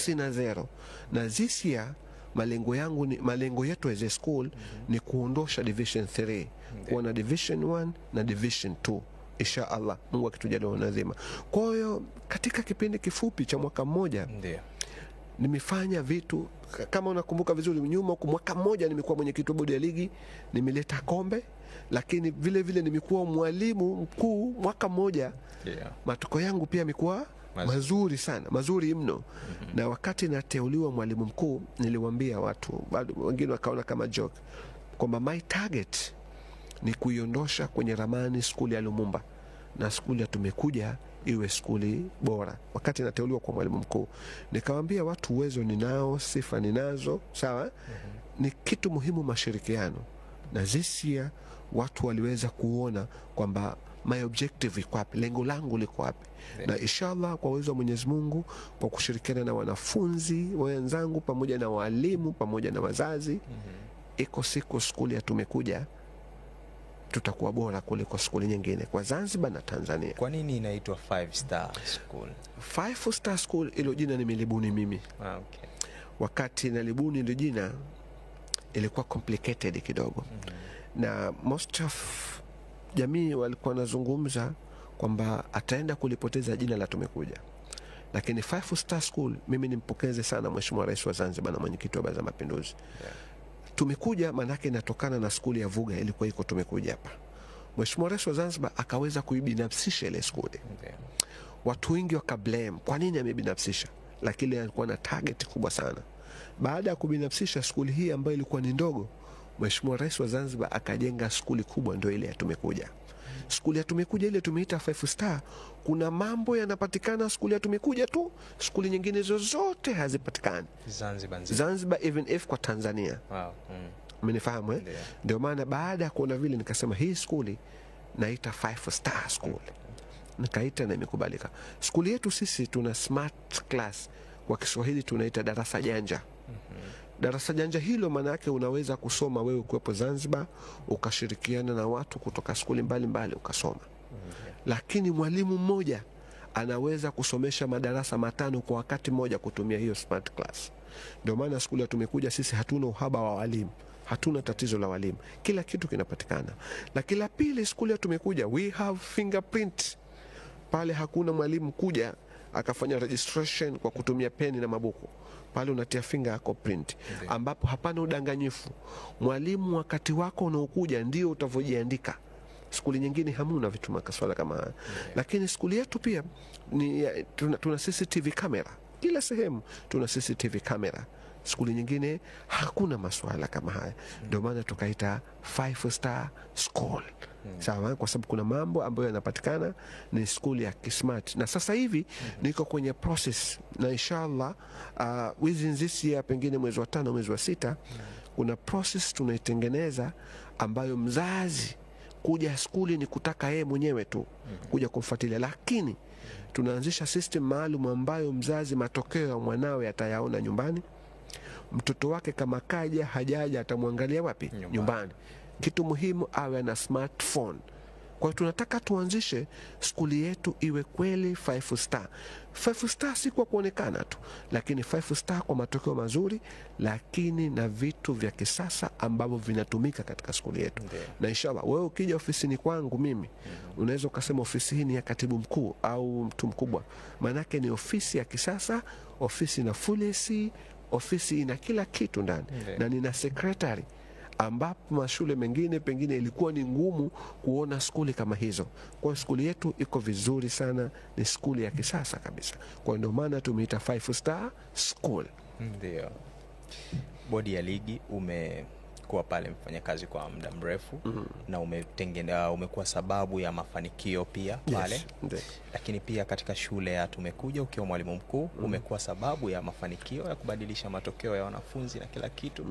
sina zero. Na this year malengo yetu as a school ni kuondosha division 3 kuwa na division 1 na division 2 insha Allah, Mungu akitujalia wanazima. Kwa hiyo katika kipindi kifupi cha mwaka mmoja nimefanya vitu. Kama unakumbuka vizuri nyuma, kwa mwaka mmoja nimekuwa mwenyekiti wa bodi ya ligi, nimeleta kombe, lakini vile vile nimekuwa mwalimu mkuu mwaka mmoja. Matokeo yangu pia yamekuwa mazuri sana, mazuri mno. Na wakati nateuliwa mwalimu mkuu, niliwaambia watu, wengine wakaona kama joke, kwamba my target ni kuiondosha kwenye ramani skuli ya Lumumba na skuli ya Tumekuja iwe skuli bora. Wakati nateuliwa kwa mwalimu mkuu, nikawaambia watu, uwezo ninao, sifa ninazo, sawa? Ni kitu muhimu mashirikiano. Na this year watu waliweza kuona kwamba my objective iko wapi, lengo langu liko wapi. Na inshallah kwa uwezo wa Mwenyezi Mungu, kwa kushirikiana na wanafunzi wenzangu pamoja na walimu pamoja na wazazi, iko siku skuli ya Tumekuja tutakuwa bora kuliko skuli nyingine kwa Zanzibar na Tanzania. Kwa nini inaitwa 5-star school? 5-star school ilo jina nimelibuni mimi. Okay. Wakati nalibuni ilo jina ilikuwa complicated kidogo. Na most of jamii walikuwa nazungumza kwamba ataenda kulipoteza jina la Tumekuja. Lakini 5-star school mimi nimpokeze sana Mheshimiwa Rais wa Zanzibar na mwenyekiti wa Baraza la Mapinduzi. Tumekuja manake inatokana na skuli ya Vuga, ilikuwa iko Tumekuja hapa. Mheshimiwa Rais wa Zanzibar akaweza kuibinafsisha ile skuli. Watu wengi wakablame, kwa nini amebinafsisha? Lakini alikuwa na target kubwa sana. Baada ya kubinafsisha skuli hii ambayo ilikuwa ni ndogo, Mheshimiwa Rais wa Zanzibar akajenga skuli kubwa, ndio ile ya Tumekuja. Skuli ya Tumekuja ile tumeita 5-star. Kuna mambo yanapatikana skuli ya Tumekuja tu, skuli nyingine zozote hazipatikani Zanzibar even if kwa Tanzania. Umenifahamu eh? Ndio maana baada ya kuona vile nikasema hii skuli naita 5-star school. Nikaita na imekubalika. Skuli yetu sisi tuna smart class, kwa Kiswahili tunaita darasa janja. Darasa janja hilo maana yake unaweza kusoma wewe kuwepo Zanzibar, ukashirikiana na watu kutoka skuli mbalimbali ukasoma. Lakini mwalimu mmoja anaweza kusomesha madarasa 5 kwa wakati mmoja kutumia hiyo smart class. Ndio maana skuli ya Tumekuja sisi hatuna uhaba wa walimu, hatuna tatizo la walimu, kila kitu kinapatikana. Lakini la pili, skuli ya Tumekuja we have fingerprint. Pale hakuna mwalimu kuja akafanya registration kwa kutumia peni na mabuku. Pale unatia finger yako print, ambapo hapana udanganyifu. Mwalimu wakati wako unaokuja ndio utavojiandika. Skuli nyingine hamuna vitu makaswala kama haya. Lakini skuli yetu pia ni tuna CCTV camera. Kila sehemu tuna CCTV camera. Skuli nyingine hakuna maswala kama haya. Ndio maana tukaita 5-star school. Sawa, kwa sababu kuna mambo ambayo yanapatikana, ni skuli ya kismart. Na sasa hivi niko kwenye process, na inshallah within this year, pengine mwezi wa 5 mwezi wa 6, kuna process tunaitengeneza ambayo mzazi kuja skuli ni kutaka yeye mwenyewe tu kuja kumfuatilia, lakini tunaanzisha system maalum ambayo mzazi matokeo ya mwanawe atayaona nyumbani. Mtoto wake kama kaja hajaja atamwangalia wapi? Nyumbani. Kitu muhimu awe na smartphone. Kwa tunataka tuanzishe skuli yetu iwe kweli 5-star. 5-star si kwa kuonekana tu, lakini 5-star kwa matokeo mazuri, lakini na vitu vya kisasa ambavyo vinatumika katika skuli yetu. Na inshallah wewe ukija ofisini kwangu mimi, unaweza ukasema ofisi hii ni ya katibu mkuu au mtu mkubwa. Manake ni ofisi ya kisasa, ofisi na full AC, ofisi ina kila kitu ndani. Na nina secretary, ambapo mashule mengine pengine ilikuwa ni ngumu kuona skuli kama hizo. Kwa skuli yetu iko vizuri sana, ni skuli ya kisasa kabisa. Kwa ndio maana tumeita 5-star school. Ndio. Bodi ya ligi umekuwa pale mfanya kazi kwa muda mrefu, na umekuwa sababu ya mafanikio pia pale. Lakini pia katika shule ya Tumekuja ukiwa mwalimu mkuu, umekuwa sababu ya mafanikio ya kubadilisha matokeo ya wanafunzi na kila kitu.